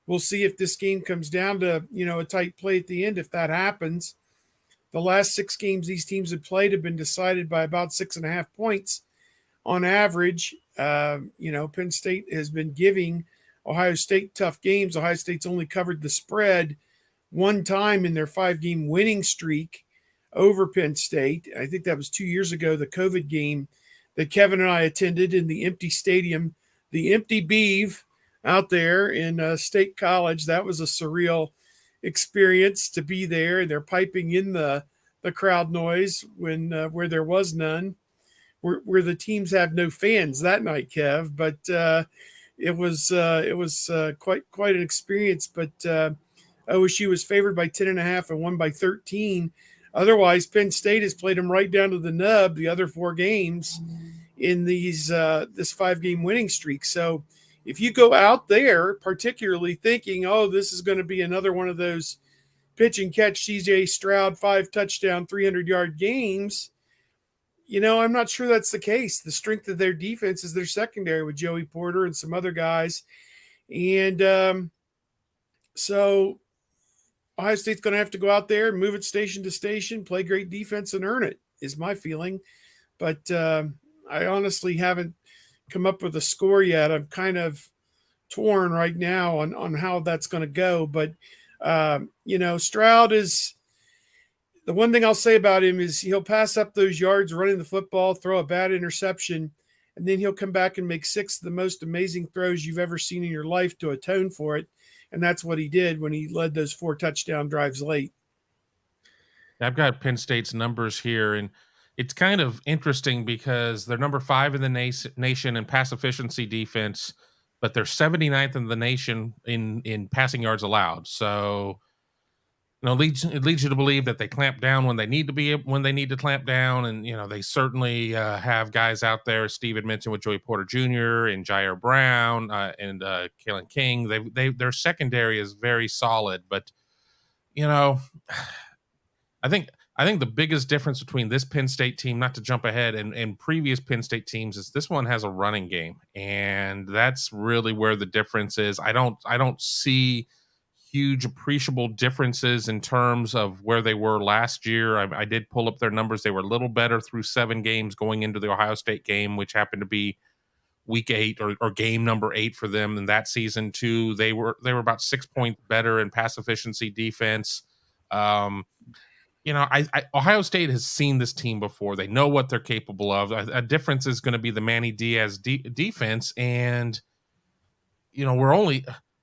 we'll see if this game comes down to, a tight play at the end. If that happens, the last 6 games these teams have played have been decided by about 6.5 points on average. Penn State has been giving Ohio State tough games. Ohio State's only covered the spread one time in their 5-game winning streak over Penn State. I think that was 2 years ago, the COVID game that Kevin and I attended in the empty stadium, the empty Beeve out there in State College. That was a surreal experience to be there. They're piping in the crowd noise when where there was none, where the teams have no fans that night, Kev. But it was quite an experience. But OSU was favored by 10.5 and won by 13. Otherwise, Penn State has played them right down to the nub the other 4 games in this 5-game winning streak. So if you go out there, particularly thinking, oh, this is going to be another one of those pitch and catch CJ Stroud 5-touchdown, 300-yard games, I'm not sure that's the case. The strength of their defense is their secondary with Joey Porter and some other guys. And so Ohio State's going to have to go out there and move it station to station, play great defense, and earn it, is my feeling. But I honestly haven't come up with a score yet. I'm kind of torn right now on how that's going to go. But, Stroud is – the one thing I'll say about him is he'll pass up those yards running the football, throw a bad interception, and then he'll come back and make 6 of the most amazing throws you've ever seen in your life to atone for it. And that's what he did when he led those 4 touchdown drives late. I've got Penn State's numbers here, and it's kind of interesting because they're number 5 in the nation in pass efficiency defense, but they're 79th in the nation in passing yards allowed. So, it leads you to believe that they clamp down when they need to clamp down. And, they certainly have guys out there, as Steve had mentioned, with Joey Porter Jr. and Jair Brown and Kalen King. Their secondary is very solid. But, I think the biggest difference between this Penn State team, not to jump ahead, and previous Penn State teams is this one has a running game. And that's really where the difference is. I don't see huge appreciable differences in terms of where they were last year. I did pull up their numbers. They were a little better through 7 games going into the Ohio State game, which happened to be week 8 or game number 8 for them in that season too. They were about 6 points better in pass efficiency defense. Ohio State has seen this team before. They know what they're capable of. A difference is going to be the Manny Diaz defense. And,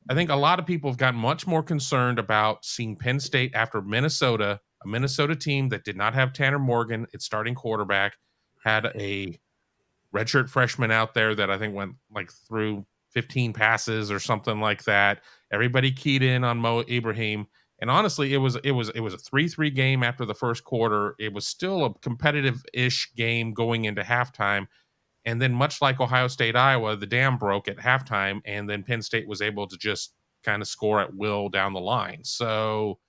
I think a lot of people have gotten much more concerned about seeing Penn State after Minnesota, a Minnesota team that did not have Tanner Morgan, its starting quarterback, had a redshirt freshman out there that I think went through 15 passes or something like that. Everybody keyed in on Mo Ibrahim. And honestly, it was a 3-3 game after the first quarter. It was still a competitive-ish game going into halftime. And then much like Ohio State, Iowa, the dam broke at halftime, and then Penn State was able to just kind of score at will down the line. So,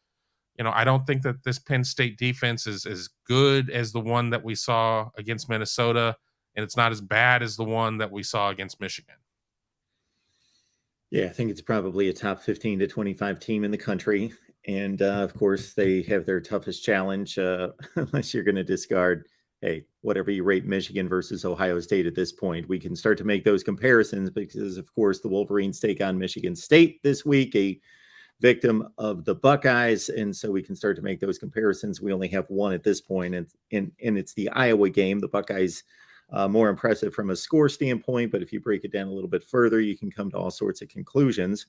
I don't think that this Penn State defense is as good as the one that we saw against Minnesota, and it's not as bad as the one that we saw against Michigan. Yeah, I think it's probably a top 15 to 25 team in the country. And, of course, they have their toughest challenge, unless you're going to discard hey, whatever you rate Michigan versus Ohio State at this point. We can start to make those comparisons because, of course, the Wolverines take on Michigan State this week, a victim of the Buckeyes. And so we can start to make those comparisons. We only have one at this point, and it's the Iowa game. The Buckeyes more impressive from a score standpoint, but if you break it down a little bit further, you can come to all sorts of conclusions.